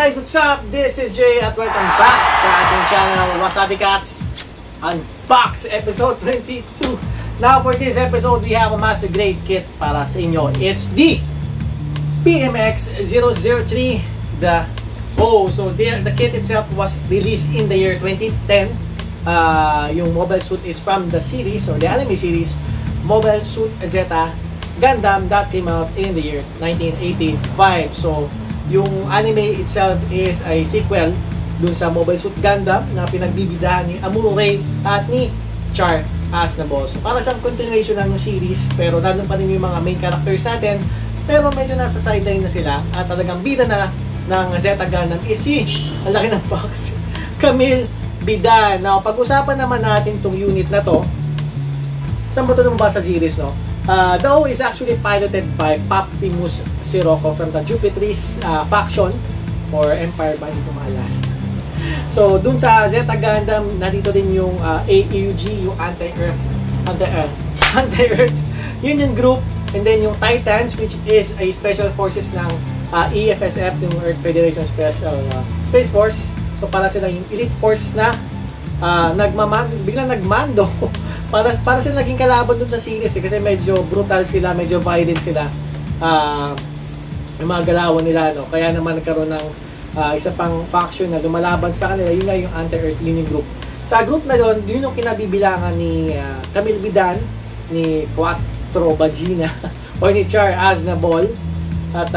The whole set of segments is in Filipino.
guys, what's up? This is Jay at welcome back sa ating channel Wasabi Cats Unbox episode 22. Now for this episode, we have a master grade kit para sa inyo. It's the PMX003. So the kit itself was released in the year 2010. Yung mobile suit is from the series or the anime series Mobile Suit Zeta Gundam that came out in the year 1985. So yung anime itself is a sequel dun sa Mobile Suit Gundam na pinagbibidahan ni Amuro Ray at ni Char Aznavour. So para siyang continuation ng series, pero nandun pa rin yung mga main characters natin, pero medyo nasa sideline na sila at talagang bida na ng Zeta Gundam is si, ang laki ng box, Camille Bidan. Now, pag-usapan naman natin tong unit na to, saan ba ito lumabas sa series, no? The O is actually piloted by Optimus Sirocco from the Jupiter's faction or Empire ba, hindi ko maalala. So, dun sa Zeta Gundam, nandito din yung AUG, yung Anti-Earth Union Group, and then yung Titans, which is a special forces ng EFSF, yung Earth Federation Special Space Force. So, para sila yung elite force na biglang nagmando para sila naging kalaban doon sa series kasi medyo brutal sila, medyo violent sila yung mga galawan nila, no? Kaya naman nagkaroon ng isa pang faction na lumalaban sa kanila, yun nga yung Anti-Earth Union Group. Sa group na yun yung kinabibilangan ni Camille Bidan, ni Quattro Bagina o ni Char Aznavour at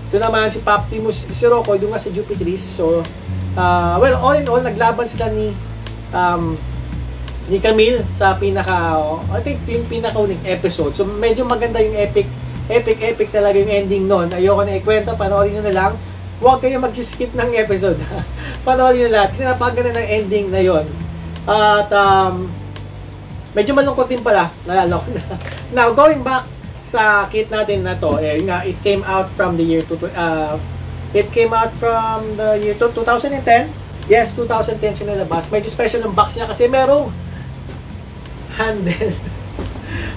ito naman si Optimus Sirocco doon nga sa Jupiteris. So well, all in all, naglaban sila ni Camille sa I think yung pinaka-uling episode. So medyo maganda yung epic talaga yung ending nun. Ayoko na ikwento, panoorin nyo na lang. Huwag kayo mag-skip ng episode. Panoorin nyo lahat kasi napakaganda ng ending na yon. At medyo malungkot din pala, nalala ko na. Now, going back sa kit natin na to, it came out from the year 2010. Yes, 2010 siya nalabas. Medyo special ang box niya kasi merong handle.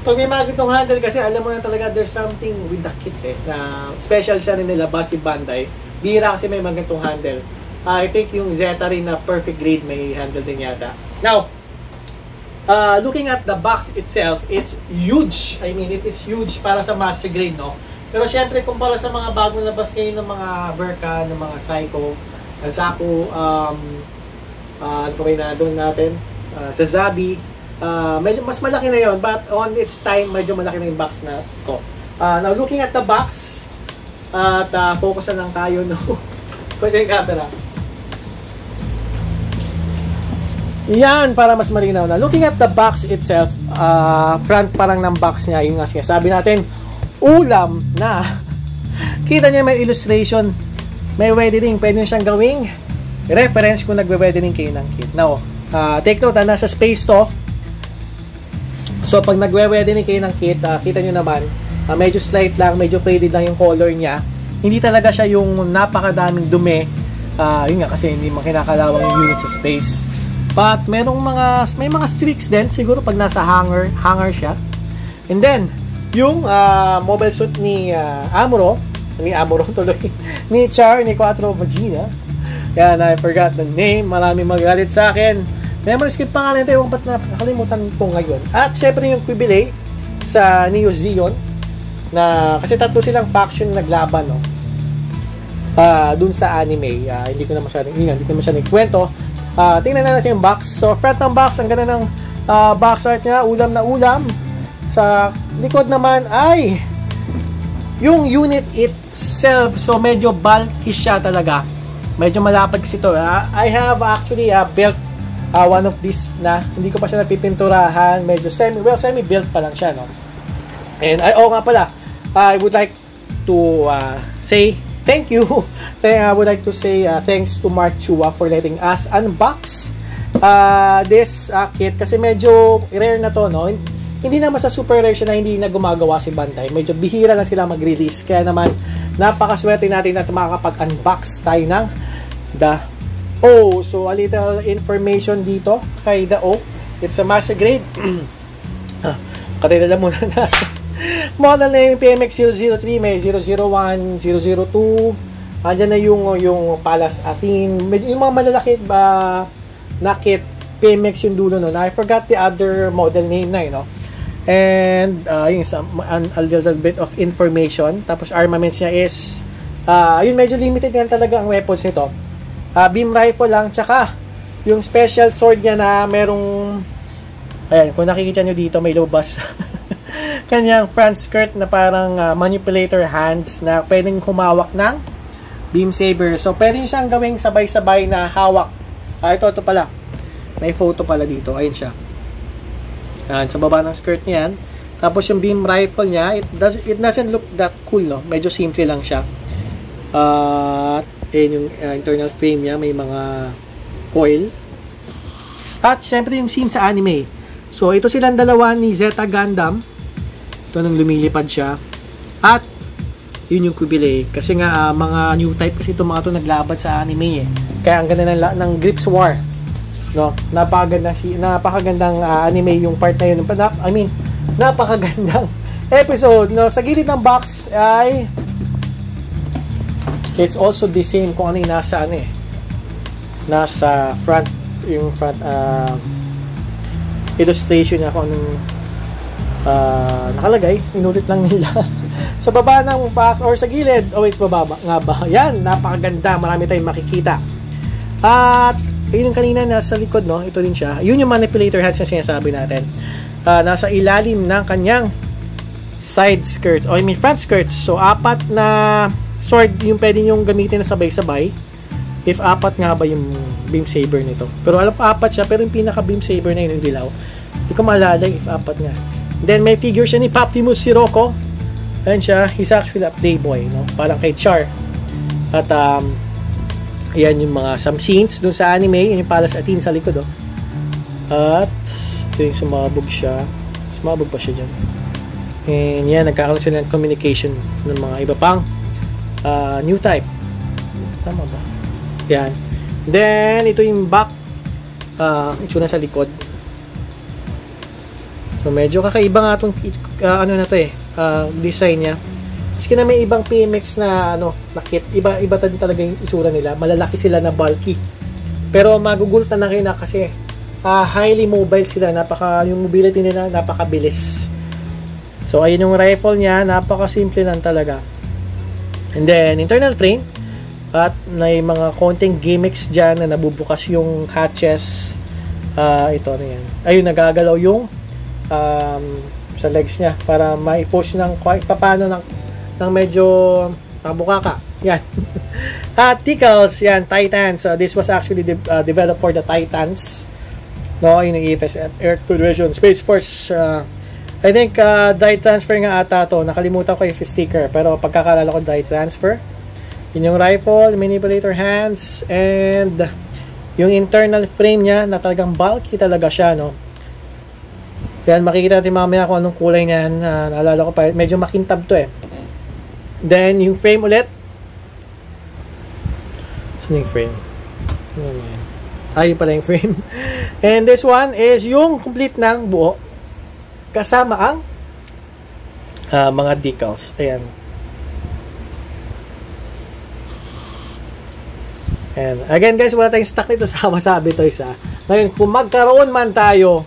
Pag may mga gitong handle kasi alam mo na talaga there's something with the kit na special siya rin nilabas si Bandai. Bihira kasi may mga gitong handle. I think yung Zeta rin na perfect grade may handle din yata. Now, looking at the box itself, it's huge. I mean, it is huge para sa master grade, no? Pero syempre, kumpara sa mga bagong labas ngayon ng mga Verka, ng mga Psycho, Zaku, ano pa na doon natin, sa Zabi, medyo mas malaki na yon, but on its time, medyo malaki na yung box na to. Now, looking at the box, at focus na lang tayo, no? Pwede yung camera. Yan, para mas malinaw na. Looking at the box itself, front parang ng box niya, yung nga sabi natin, ulam na. Kita niyo may illustration, may wedding, pwede siyang gawing reference kung nagwe-wedding kayo ng kit. Now, take note, nasa space to. So, pag nagwe-wedding kayo ng kit, kita nyo naman, medyo slight lang, medyo faded lang yung color niya. Hindi talaga siya yung napakadaming dumi. Yun nga, kasi hindi makinakalawang yung unit sa space. But, may mga streaks din, siguro pag nasa hanger siya. And then, yung mobile suit ni Amuro tuloy, ni Char, ni Quattro Bagina. Yan, I forgot the name. Marami magalit sa akin. Memory skip pa nga nito yung ba't nakalimutan ko ngayon. At syempre yung Quibilay sa Neo Zeon na kasi tatlo silang faction na naglaban, no? Dun sa anime. Hindi ko masyadong kwento. Tingnan na natin yung box. So, front ng box, ang ganda ng box art niya, ulam na ulam. Sa likod naman ay yung unit itself. So, medyo bulky siya talaga. Medyo malapad kasi ito. I have actually built one of these na hindi ko pa siya napipinturahan. Medyo semi-built pa lang siya, no? And, nga pala, I would like to say thank you. I would like to say thanks to Mark Chua for letting us unbox this kit kasi medyo rare na to, no? Hindi naman sa super rare siya na hindi na gumagawa si Bandai. Medyo bihira lang sila mag-release. Kaya naman, napakaswerte natin na makakapag-unbox tayo ng The O. So, a little information dito kay The O. It's a master grade. Katila muna natin. Model name PMX003, may 001, 002, Andyan na yung Pallas Athene, yung mga malalaki ba na kit, PMX yung dulo no. I forgot the other model name na no. And yung a little bit of information. Tapos armaments niya is yun, medyo limited nga talaga ang weapons nito. Beam rifle lang, tsaka yung special sword niya na merong, ayan, kung nakikita nyo dito, may lobas kanyang front skirt na parang manipulator hands na pwedeng humawak ng beam saber. So pwede nyo siyang gawing sabay-sabay na hawak. Ito pala, may photo pala dito, ayun siya. Ayan, sa baba ng skirt niyan. Tapos yung beam rifle niya, it doesn't look that cool, no? Medyo simple lang siya. Yung internal frame niya, may mga coil. At syempre yung scene sa anime. So ito silang dalawa ni Zeta Gundam. Ito nang lumilipad siya. At yun yung Kubilay. Kasi nga mga new type kasi ito mga to naglaban sa anime eh. Kaya ang ganda ng Grips War. No? Napakagandang anime yung part na yun. I mean, napakagandang episode. No? Sa gilid ng box ay it's also the same kung ano yung nasa nasa front, yung front illustration niya kung anong nakalagay, inulit lang nila sa baba ng box or sa gilid. Wait, sa baba nga ba? Yan, napakaganda, marami tayong makikita. At yun yung kanina nasa likod, no? Ito din siya, yun yung manipulator hands na sinasabi natin. Nasa ilalim ng kanyang side skirt, o I mean front skirts. So apat na sword yung pwede nyong gamitin na sabay-sabay. If apat nga ba yung beam saber nito. Pero alam ko apat siya, pero yung pinaka beam saber na yun yung dilaw. Hindi ko maalala if apat nga. Then may figure siya ni Optimus Sirocco. Ayan siya, he's actually a playboy, no? Parang kay Char. At ayan yung mga some scenes dun sa anime, yung Pallas Athene sa likod, oh. At ito yung sumabog siya. Sumabog pa siya dyan. And yan, nagkakaroon siya ng communication ng mga iba pang new type. Tama ba? Yan. Then, ito yung back. Itsura sa likod. So, medyo kakaiba nga itong ano na to eh. Design niya. Maski na may ibang PMX na na kit. Iba din talaga yung itsura nila. Malalaki sila na bulky. Pero magugultan na kayo na kasi highly mobile sila. Yung mobility nila napakabilis. So, ayun yung rifle niya. Napaka-simple lang talaga. And then, internal frame. At may mga konting gimmicks dyan na nabubukas yung hatches. Ito na yan. Ayun, nagagalaw yung sa legs niya para mai-push ng kahit paano ng medyo bukaka. Yan. At decals, yan, Titans. This was actually developed for the Titans. No, yun yung EFS, Earth Federation Space Force. I think dye transfer nga ata to. Nakalimutan ko yung sticker. Pero pagkakalala ko dye transfer. Yun yung rifle, manipulator hands, and yung internal frame niya na talagang bulky talaga siya, no? Yan, makikita natin mamaya kung anong kulay niyan. Naalala ko pa, medyo makintab to eh. Then, yung frame ulit. Saan yung frame? Yun pala yung frame. And this one is yung complete ng buo. Kasama ang mga decals. Ayan. And again guys, wala tayong stock nito sa Wasabi Toys. Ngayon, kung magkaroon man tayo,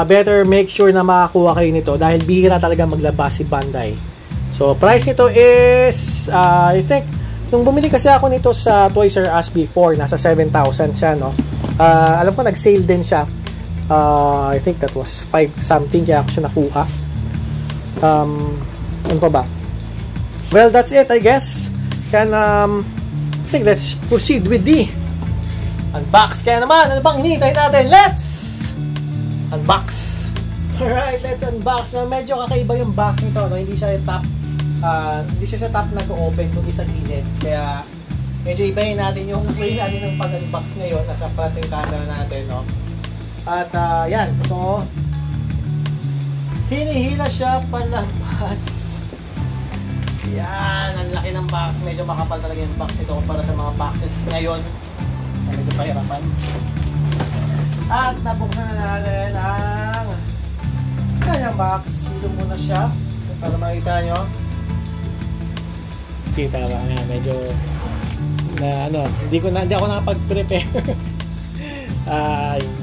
better make sure na makakuha kayo nito dahil bihira talaga maglabas si Bandai. So, price nito is, I think, nung bumili kasi ako nito sa Toys R Us before, nasa 7,000 siya, no? Alam ko, nag-sale din siya. I think that was 5 something kaya ako siya nakuha. Ano pa ba? Well, that's it, I guess. Can, I think let's proceed with the unbox. Kaya naman, ano bang hinihintay natin? Let's unbox. Alright, let's unbox. Medyo kakaiba yung box nito, no? Hindi siya top, hindi siya sa top nag-open kung isa gilid. Kaya medyo ibahin natin yung way natin ng pag-unbox ngayon. Nasa front yung camera natin, no? At yan, so hinihila siya palabas. Yan, ang laki ng box. Medyo makapal talaga yung box nito para sa mga boxes ngayon. Medyo pahirapan. At nabuksan na natin ang kanyang box. Dito muna siya para makita nyo. Kita ba? Medyo na ano, hindi ako nakapag-prepare.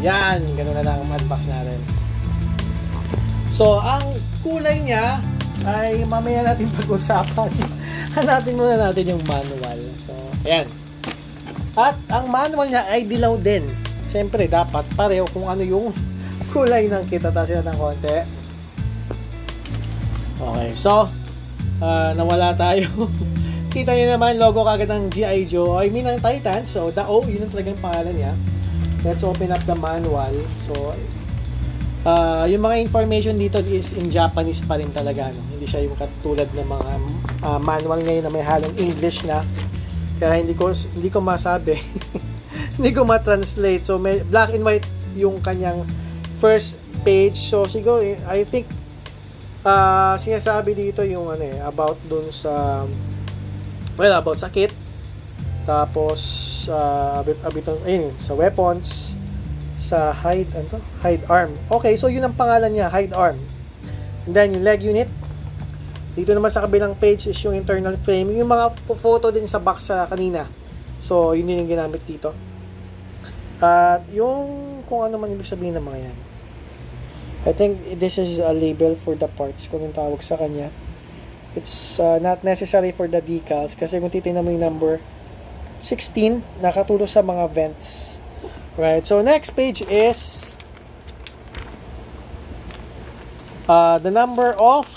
Yan, ganoon na lang ang unbox natin. So, ang kulay niya ay mamaya natin pag-usapan. Hanapin muna natin yung manual. So, ayan. At ang manual niya ay dilaw din. Siyempre, dapat pareho kung ano yung kulay ng kit. Tataas sila ng konti. Okay, so, nawala tayo. Kita nyo naman, logo kagad ng G.I. Joe. I mean, ng Titan. So, the O, yun ang talagang pangalan niya. Let's open up the manual. So, yung mga information dito is in Japanese pa rin talaga. No? Hindi siya yung katulad ng mga manual ngayon na may halong English na. Kaya hindi ko masabi. Hindi ko ma-translate. So, may black and white yung kanyang first page. So, siguro, I think, sinasabi dito yung about dun sa about sa kit. Tapos ayun, sa weapons, sa hide arm. Okay, so yun ang pangalan niya, hide arm. And then yung leg unit. Dito naman sa kabilang page is yung internal frame. Yung mga photo din sa box sa kanina. So yun din yung ginamit dito. At yung kung ano man ibig sabihin ng mga yan. I think this is a label for the parts kung yung tawag sa kanya. It's not necessary for the decals kasi kung titignan mo yung number 16, nakatulong sa mga vents. Right, so next page is the number of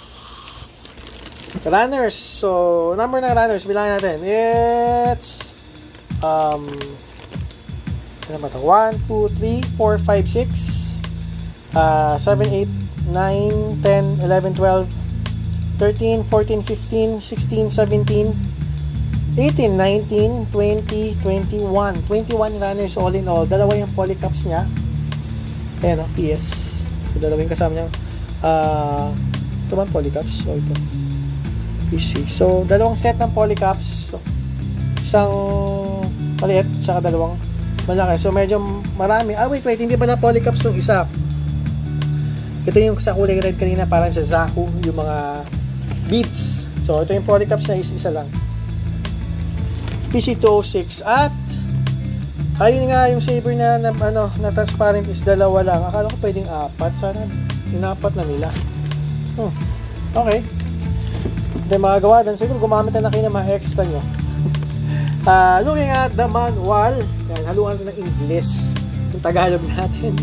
runners. So, number ng runners, bilangin natin. It's ano ba ito? 1, 2, 3, 4, 5, 6 7, 8, 9, 10, 11, 12 13, 14, 15, 16, 17, 18, 19, 20, 21. 21 runners all in all. Dalawa yung polycaps niya. Ayan o, PS. So, dalawa yung kasama niya. Ito man polycaps. So, ito. PC. So, dalawang set ng polycaps. So, isang maliit, tsaka dalawang malaki. So, medyo marami. Wait. Hindi pala polycaps yung isa. Ito yung sa kulay red kanina, parang sa Zaku, yung mga beads. So, ito yung polycaps na isa lang. PC206 at ayun nga yung saber na transparent is dalawa lang. Akala ko pwedeng 4. Sana inapat na nila. Okay. Hindi magagawa dan siguro gumamit na kayo ng mga extra nyo. Looking at the manual, yan, haluan ko ng English yung Tagalog natin.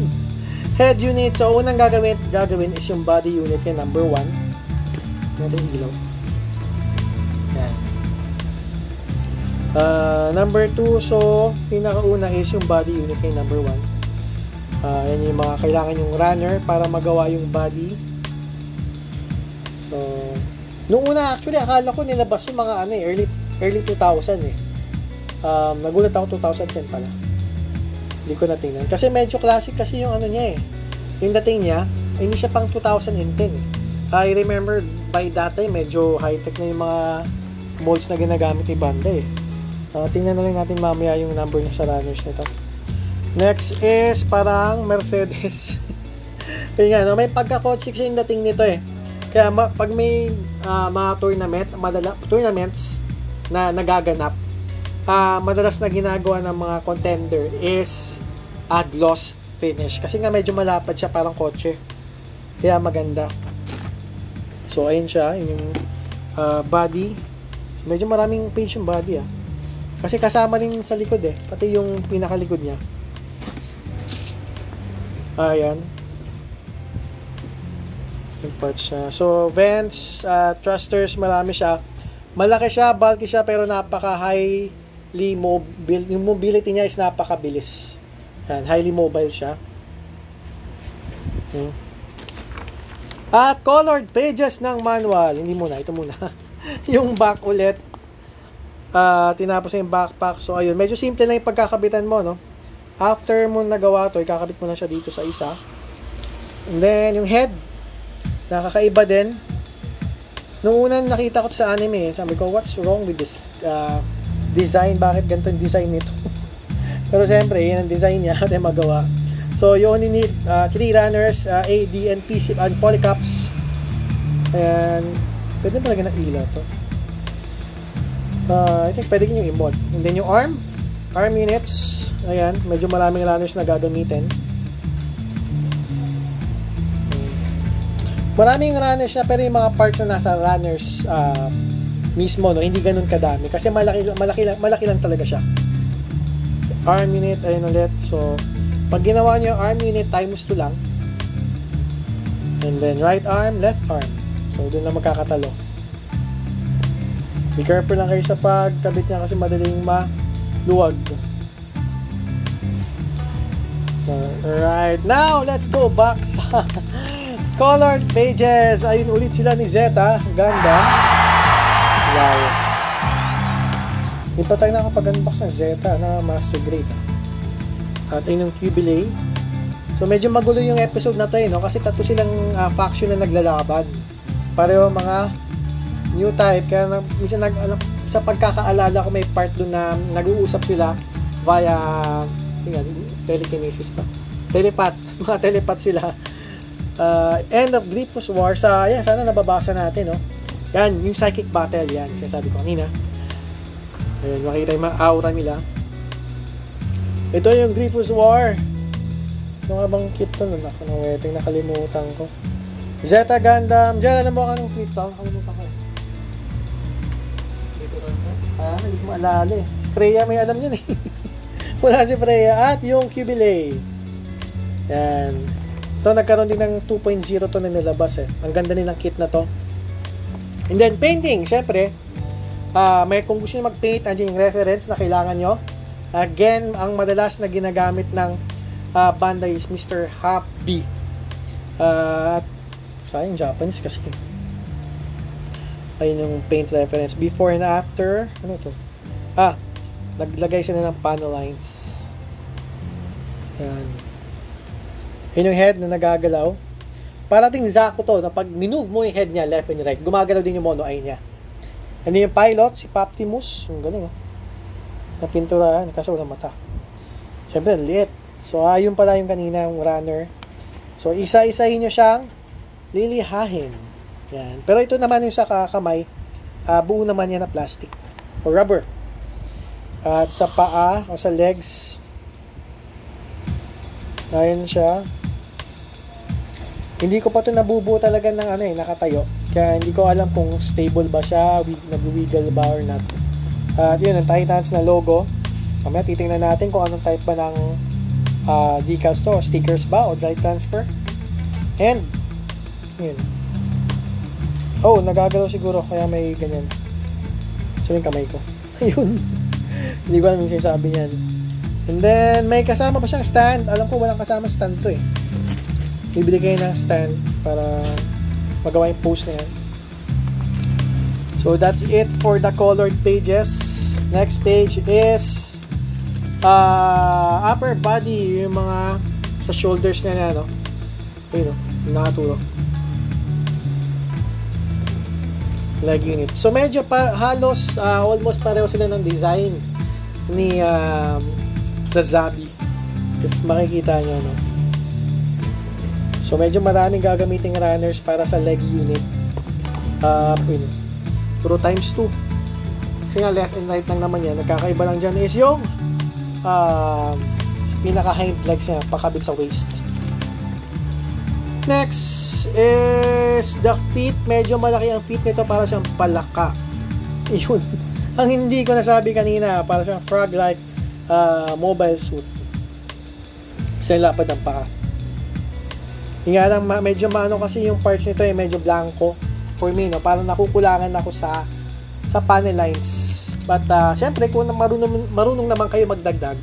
Head unit. So unang gagawin is yung body unit yung number 1. Natin yung ilaw. Yan. Number 2, so pinakauna is yung body unit kay number 1. Yan yung mga kailangan yung runner para magawa yung body. So noong una actually akala ko nilabas yung mga early 2000 eh. Nagulat ako 2010 pala. Hindi ko natingnan kasi medyo classic kasi yung niya eh. Yung dating niya hindi siya pang 2010 eh. I remember by that time medyo high-tech na yung mga molds na ginagamit ni Banda eh. Tingnan na lang natin mamaya yung number niya sa runners nito. Next is parang Mercedes. Kaya nga, may pagkakotse kasi yung dating nito eh. Kaya pag may mga tournaments na nagaganap, madalas na ginagawa ng mga contender is gloss finish. Kasi nga medyo malapad siya parang kotse. Kaya maganda. So ayun siya, yung body. Medyo maraming page yung body Kasi kasama rin sa likod pati yung pinakalikod niya. Ayan. Yung parts siya. So, vents, thrusters, marami siya. Malaki siya, bulky siya, pero napaka-highly mobile. Yung mobility niya is napakabilis. Ayan, highly mobile siya. At colored pages ng manual. Hindi muna, ito muna. Yung back ulit. Tinapos yung backpack. So, ayun. Medyo simple lang yung pagkakabitan mo, no? After mo nagawa to, ikakabit mo na siya dito sa isa. And then, yung head. Nakakaiba din. Nung unang nakita ko sa anime, sabi ko, what's wrong with this design? Bakit ganito yung design nito? Pero siyempre, yun ang design niya. At magawa. So, you only need 3 runners, A, D, and P, and polycaps. And, pwede ba lagyan ng ilaw to? I think pwede nyo i-mod. And then yung arm units, ayan, medyo maraming runners na gagamitin. Maraming runners na, pero yung mga parts na nasa runners mismo, no, hindi ganun kadami kasi malaki lang talaga siya. Arm unit, ayun ulit. So pag ginawa nyo yung arm unit, times 2 lang. And then right arm, left arm. So doon na magkakatalo. Be careful lang kayo sa pagkabit niya kasi madaling maluwag. Alright, now let's go back sa colored pages. Ayun ulit sila ni Zeta Gundam. Wow. Hindi pa tayo nakapag-unbox ng Zeta na Master Grade. At ayun yung Qubelay. So medyo magulo yung episode na to no? Kasi tatlo silang faction na naglalaban. Pareho mga new type. Kaya minsan sa pagkakaalala ko may part doon na nag-uusap sila via telekinesis pa. Telepath. Mga telepath sila. End of Grievous War. Yan, sana nababasa natin. No? Yan, yung psychic battle. Yan, sabi ko kanina. Ayan, makita yung mga aura nila. Ito yung Grievous War. Ano nga bang kit to? Nakalimutan ko. Zeta Gundam. Diyan, alam mo anong kit to? Nakalimutan ko. Hindi ko maalala eh. Si Freya may alam yun eh. Wala si Freya. At yung Qubelay. Yan. Ito, nagkaroon din ng 2.0 to na nilabas eh. Ang ganda din ng kit na to. And then, painting. Siyempre, kung gusto nyo mag-paint, andyan yung reference na kailangan nyo. Again, ang madalas na ginagamit ng Bandai is Mr. Happy. Sayang Japanese kasi. Ayun yung paint reference. Before and after. Ano to? Naglagay sila ng panel lines. Yan. Yun yung head na nagagalaw. Parating Zaku to, na pag minove mo yung head niya, left and right, gumagalaw din yung mono eye niya. Ano yung pilot? Si Paptimus. Yung galing napinturahan, kaso walang mata. Siyempre, liit. So, yun pala yung kanina, yung runner. So, isa-isahin nyo siyang lilihahin. Yan. Pero ito naman yung sa kamay, buo naman yan na plastic o rubber. At sa paa o sa legs, ayun siya. Hindi ko pa ito nabubuo talaga ng nakatayo. Kaya hindi ko alam kung stable ba siya, nag-wiggle ba or not. At yun, ang Titans na logo. Mamaya titingnan natin kung anong type ba ng decals to, stickers ba o dry transfer. And yun. Nagagalaw siguro kaya may ganyan. Saan yung kamay ko? Ayun. Hindi ko alam yung sinasabi niyan. And then may kasama pa siyang stand. Alam ko walang kasama stand to eh. Bibili kayo ng stand para magawa yung post na yan. So that's it for the colored pages. Next page is upper body, yung mga sa shoulders na no. Ayun yung nakaturo. Leg unit. So medyo halos almost pareho sila ng design ni Sazabi. If makikita nyo no. So medyo maraming gagamiting runners para sa leg unit. Puro times 2. Kasi nga left and right lang naman yan. Nagkakaiba lang dyan is yung pinaka hind legs niya pakabit sa waist. Next is the feet. Medyo malaki ang feet nito, para siyang palaka. Yun. Ang hindi ko nasabi kanina, para siyang frog-like mobile suit. Sa lapad ng paa. Nga lang, medyo maano kasi yung parts nito medyo blanco for me, no? Parang nakukulangan ako sa panel lines. But syempre kung marunong naman kayo magdagdag,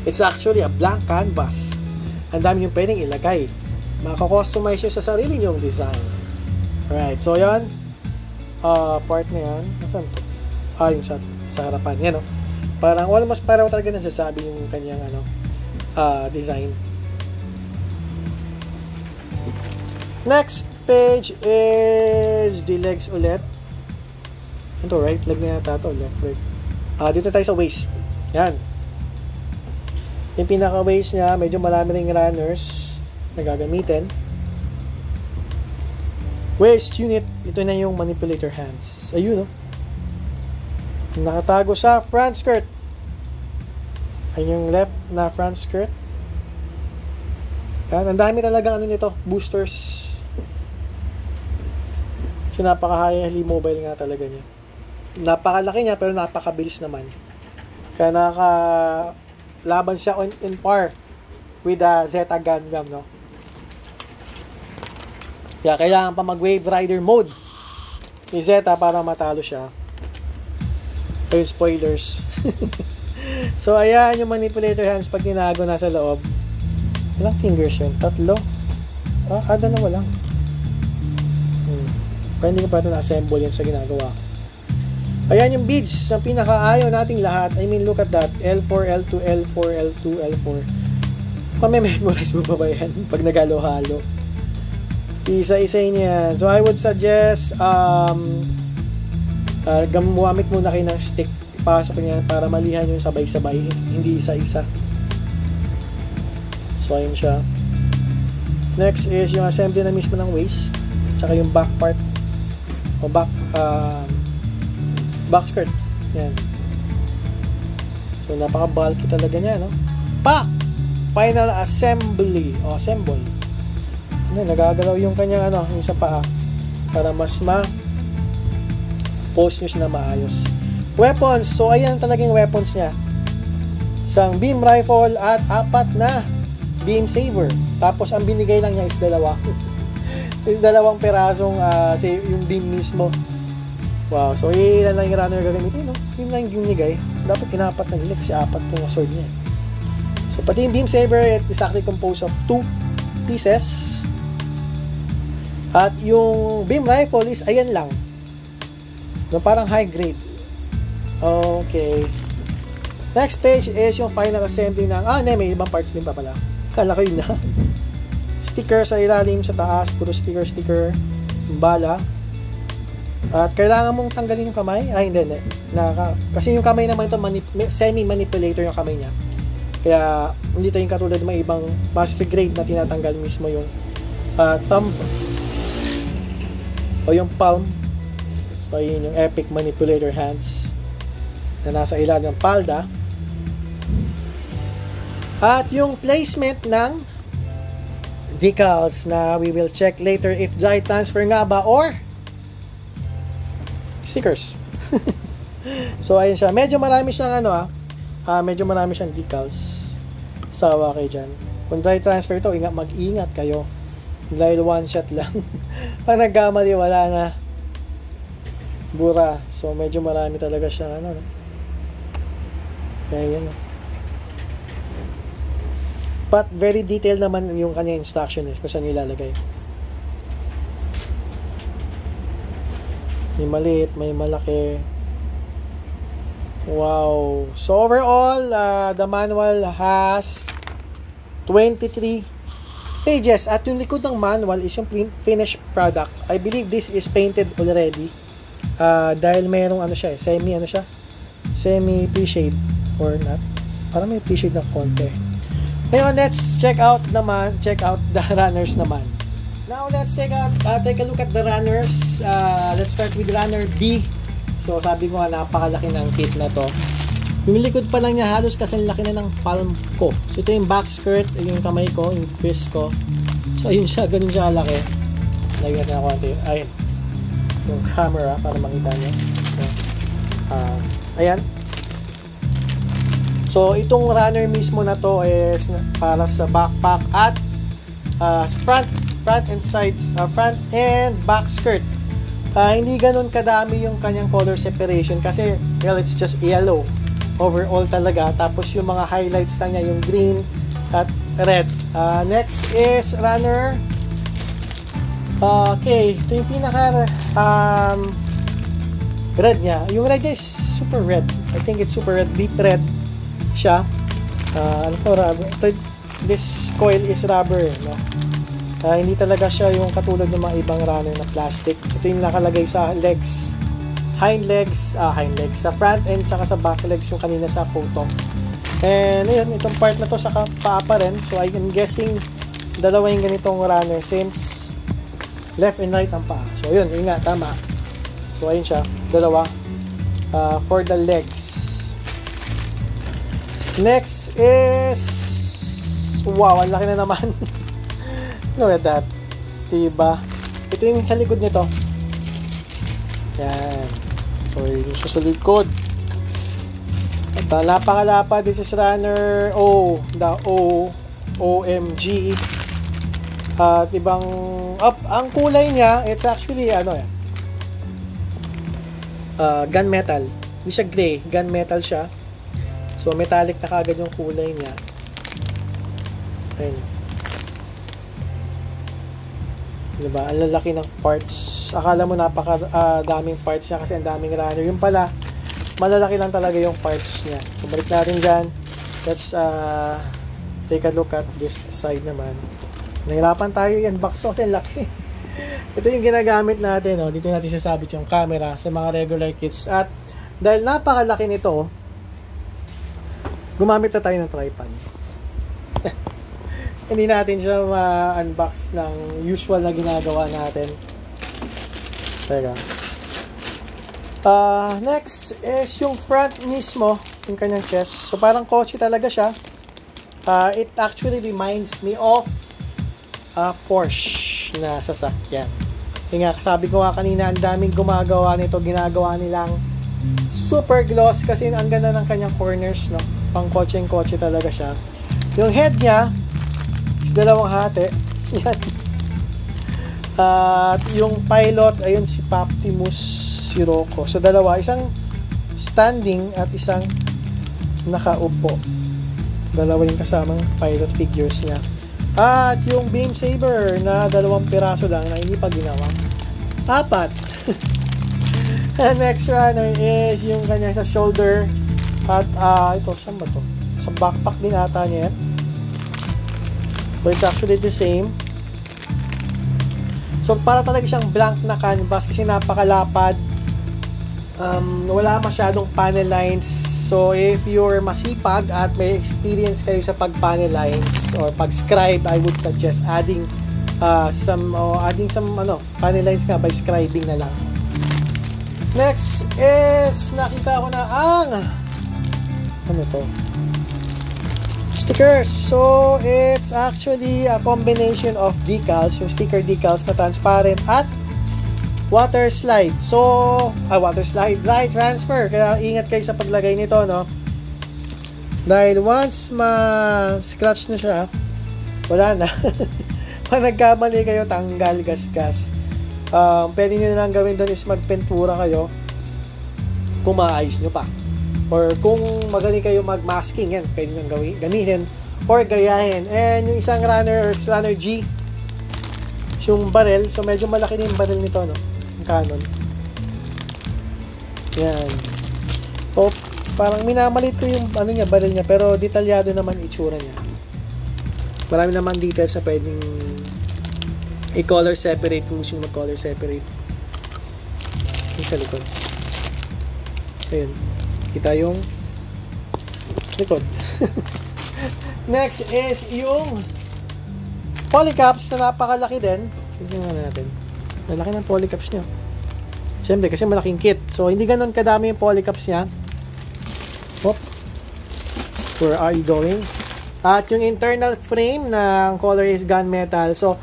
it's actually a blank canvas. Ang dami yung pwedeng ilagay. Maka-customize nyo sa sarili nyong design. Alright, so yan. Part na yan. Nasaan to? Yung sa harapan. Yan, no? Parang almost pareho talaga nasasabi yung kanyang design. Next page is the legs ulit. Ito, right leg na yata ito. Left leg. Dito tayo sa waist. Yan. Yung pinaka-waist niya, medyo marami ring runners na gagamitin. Waist unit, ito na yung manipulator hands. Ayun, no? Nakatago sa front skirt. Ayun yung left na front skirt. Yan, ang dami talagang ano nito, boosters. So, napaka-highly mobile nga talaga niya. Napakalaki niya, pero napakabilis naman. Kaya nakalaban siya in par with the Zeta Gundam, no? Kaya kailangan pa mag-Wave Rider mode ni Zeta para matalo siya. Ayun, spoilers. So, ayan yung manipulator hands pag tinago nasa loob. Ilang fingers yun? 3? Dalawa lang. Pero hindi ko pa ito na-assemble yan sa ginagawa. Ayan yung beads ng pinakaayaw nating lahat. I mean, look at that. L4, L2, L4, L2, L4. Pamememorize mo pa ba yan pag nagalo-halo? Isa-isayin yan. So, I would suggest gamamit muna kayo ng stick. Pasok niya para malihan yung sabay-sabay. Hindi isa-isa. So, ayun siya. Next is yung assembly na mismo ng waist. Tsaka yung back part. O back skirt. Yan. So, napaka-bulky talaga niya, no? Pa! Final assembly. O, assemble. Ano, nagagalaw yung kanyang, yung sa paa. Para mas post nyo na maayos. Weapons. So, ayan talagang weapons niya. Isang beam rifle at 4 na beam saber. Tapos, ang binigay lang niya is 2. Is 2 perasong yung beam mismo. Wow. So, ilan lang yung runner gagamitin, no? Yun lang yung binigay. Dapat 4 na nila kasi 4 pong sword niya. So, pati yung beam saber, it is actually composed of 2 pieces. At yung beam rifle is ayan lang. No, parang high grade. Okay. Next page is yung final assembly ng may ibang parts din pa pala. Kala ko yun na. Sticker sa ilalim, sa taas, puro sticker, bala. At kailangan mong tanggalin yung kamay. Hindi. Kasi yung kamay naman ito, semi-manipulator yung kamay niya. Kaya, hindi ito yung katulad ng ibang master grade na tinatanggal mismo yung thumb o yung palm. So, yun yung epic manipulator hands na nasa ilalim ng palda. At yung placement ng decals na we will check later if dry transfer nga ba or stickers. So, ayun siya. Medyo marami siyang medyo marami siyang decals. Sawa kayo dyan. Kung dry transfer to, mag-ingat kayo. Dahil one shot lang. Pag nagkamali, wala na. Bura. So, medyo marami talaga siyang Kaya yan. But very detailed naman yung kanya instruction kung saan ilalagay. May maliit, may malaki. Wow. So overall, the manual has 23 pages. At yung likod ng manual is yung finished product. I believe this is painted already. Dahil mayroong semi pre-shade or not. Parang may pre-shade na konti. Ngayon, let's check out the runners naman. Now, let's take a look at the runners. Let's start with runner B. So, sabi ko nga, napakalaki ng kit na to. Yung likod pa lang niya, halos kasi laki na ng palm ko. So, ito yung back skirt, yung kamay ko, yung fist ko. So, ayun siya, ganun siya kalaki. Lagyan na ako natin. Ayun. Yung camera, para makita niyo. So, ayan. So, itong runner mismo na to is para sa backpack at front and back skirt. Hindi ganun kadami yung kanyang color separation kasi, well, it's just yellow overall talaga. Tapos yung mga highlights lang niya, yung green at red. Next is runner. Okay, ito yung pinaka red niya. Yung red niya is super red. I think it's super red, deep red siya. Rubber. This coil is rubber, no? Hindi talaga siya yung katulad ng mga ibang runner na plastic. Ito yung nakalagay sa legs, hind legs, sa front end saka sa back legs yung kanina sa photo. And ayun, itong part na to sa paa pa rin. So I'm guessing dalawa yung ganitong runner since left and right ang paa. So yun nga, tama. So ayun siya, dalawa. for the legs. Next is, wow, ang laki na naman. Look at that. Diba? Ito yung sa likod nito. Yan. So, yun siya sa likod. At napakalapa. This is runner O. The O. OMG. At ibang, ang kulay niya, it's actually, gunmetal. Hindi siya gray. Gunmetal siya. So, metallic na kagad yung kulay niya. Ayun. Diba? Ang lalaki ng parts. Akala mo daming parts niya kasi ang daming runner. Yung pala, malalaki lang talaga yung parts niya. So, balik natin dyan. Let's take a look at this side naman. Nahirapan tayo yan. Box to kasi laki. Ito yung ginagamit natin. Oh. Dito natin sasabit yung camera sa mga regular kits. At dahil napakalaki nito, gumamit na tayo ng tripod. Hindi natin siya ma-unbox ng usual na ginagawa natin. Teka. Next is yung front mismo, yung kanyang chest. So parang kotse talaga siya. It actually reminds me of Porsche na sasakyan. Yung nga, sabi ko nga kanina, ang daming gumagawa nito. Ginagawa nilang super gloss kasi ang ganda ng kanyang corners, no? Pang kotse talaga siya. Yung head niya is dalawang hati. Yan. At yung pilot, ayun si Optimus Sirocco. So dalawa, isang standing at isang nakaupo. Dalawa yung kasamang pilot figures niya. At yung beam saber na 2 piraso lang na hindi pa ginawa. 4. Next runner is yung kanya sa shoulder. At ito, saan ba to? Sa backpack din ata niya yan. But it's actually the same. So para talaga siyang blank na canvas kasi napakalapad. Wala masyadong panel lines. So if you're masipag at may experience kayo sa pag-panel lines or pag-scribe, I would suggest adding some panel lines nga by scribing na lang. Next is nakita ko na ang stickers. So it's actually a combination of decals, yung sticker decals na transparent at water slide. So water slide, dry transfer. Kaya ingat kayo sa paglagay nito, no? Dahil once ma-scratch na siya, wala na. Pag nagkamali kayo, tanggal, gasgas. Pwede nyo na lang gawin doon is magpentura kayo kung maayos nyo pa. Or kung magaling kayo mag-masking, yan, pwede nyo gamitin or gayahin. And yung isang runner G, yung barrel, so medyo malaki na yung barrel nito, no? Yung Canon. Yan. So, parang minamalit ko yung barrel niya, pero detalyado naman itsura niya. Marami naman details na pwedeng i-color separate kung gusto nyo mag-color separate. Yung sa likod. Ayun. Kita yung likod. Next is yung polycaps na napakalaki din. Tignan nga natin. Malaki ng polycaps niya. Siyempre, kasi malaking kit. So, hindi ganun kadami yung polycaps niya. Hop. Where are you going? At yung internal frame ng color is gunmetal. So,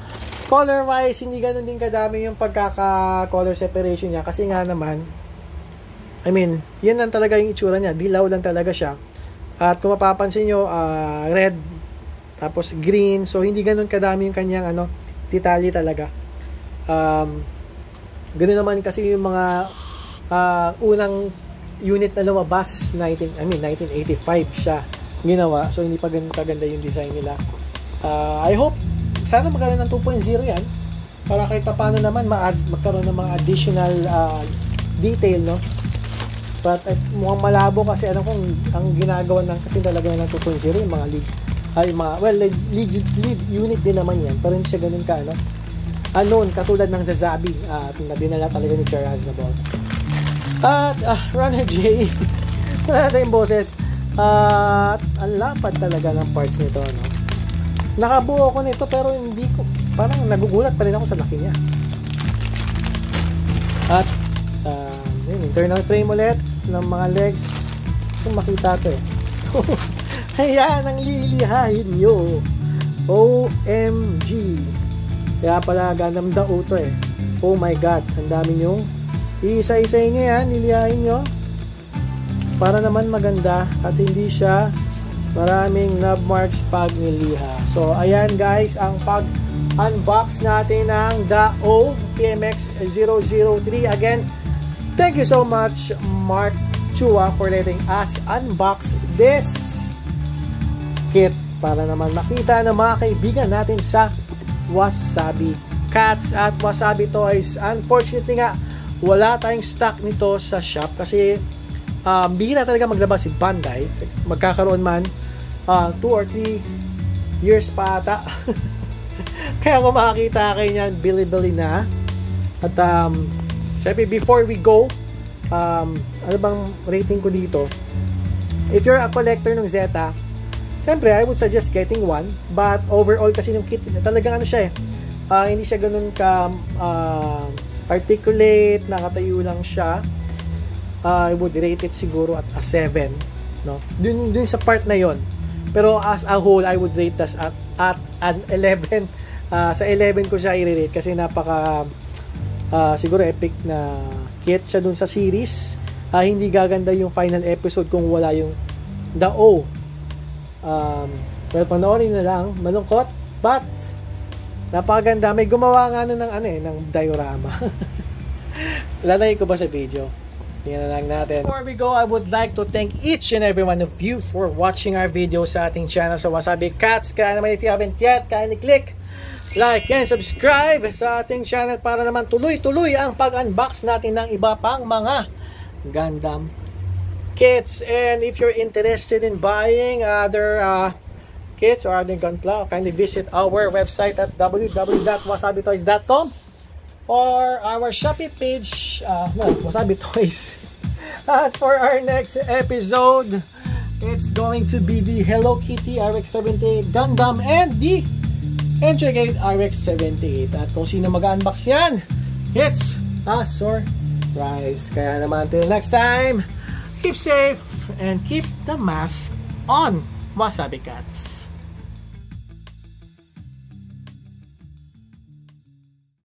color-wise, hindi ganun din kadami yung pagkaka-color separation niya. Kasi nga naman, yan lang talaga yung itsura niya. Dilaw lang talaga siya. At kung mapapansin nyo, red, tapos green. So, hindi ganun kadami yung kanyang detalye talaga. Ganun naman kasi yung mga unang unit na lumabas, 1985 siya ginawa. So, hindi pa ganun kaganda yung design nila. I hope, sana magkaroon ng 2.0 yan. Para kahit paano naman magkaroon ng mga additional detail, no? But mukhang malabo kasi kung ang ginagawa ng kasi talaga ng 2.0 yung mga lead unit din naman yan, pero hindi siya ganun ka katulad ng Zazabi na dinala talaga ni Charles Aznavour. At Runner J wala tayong boses at ang lapad talaga ng parts nito, no? Nakabuo ko nito pero hindi ko, parang nagugulat pa rin ako sa laki niya. At internal frame ulit. ng mga legs. Gusto makita to eh. Ayan ang lilihain nyo. OMG. Kaya pala Gundam Dao to eh. Oh my god, ang dami nyo. Iisa-isay nyo yan, lilihain nyo. Para naman maganda at hindi siya maraming knob marks pag niliha. So ayan guys, ang pag-unbox natin ng Dao PMX 003. Again, thank you so much Mark Chua for letting us unbox this kit para naman makita ng mga kaibigan natin sa Wasabi Cats at Wasabi Toys. Unfortunately nga, wala tayong stock nito sa shop kasi bihira talaga maglabas si Bandai. Magkakaroon man 2 or 3 years pa ata. Kaya kung makakita kayo niyan, bili-bili na. At syempre before we go, ano bang rating ko dito? If you're a collector ng Zeta, syempre I would suggest getting one. But overall kasi yung kit, talagang ano siya eh, hindi siya ganun ka articulate, nakatayo lang siya. I would rate it siguro at a 7, no? Dun sa part na yon. Pero as a whole, I would rate this at an 11. Sa 11 ko siya i-rate kasi napaka siguro epic na kit siya dun sa series. Hindi gaganda yung final episode kung wala yung Dao. Well, panoorin na lang, malungkot, but napakaganda. May gumawa nga nun ng diorama. Lalagay ko ba sa video? Tingnan lang natin. Before we go, I would like to thank each and every one of you for watching our video sa ating channel sa Wasabi Cats. Kaya naman if you haven't yet, kindly click like and subscribe sa ating channel para naman tuloy-tuloy ang pag-unbox natin ng iba pang mga Gundam kits. And if you're interested in buying other kits or other Gunpla, kindly visit our website at www.wasabitoys.com or our Shopee page, Wasabi Toys. And for our next episode, it's going to be the Hello Kitty RX-78 Gundam and the Intrigate RX-78. At kung sino mag-unbox yan, it's a surprise. Kaya naman, till next time, keep safe and keep the mask on, Wasabi Cats.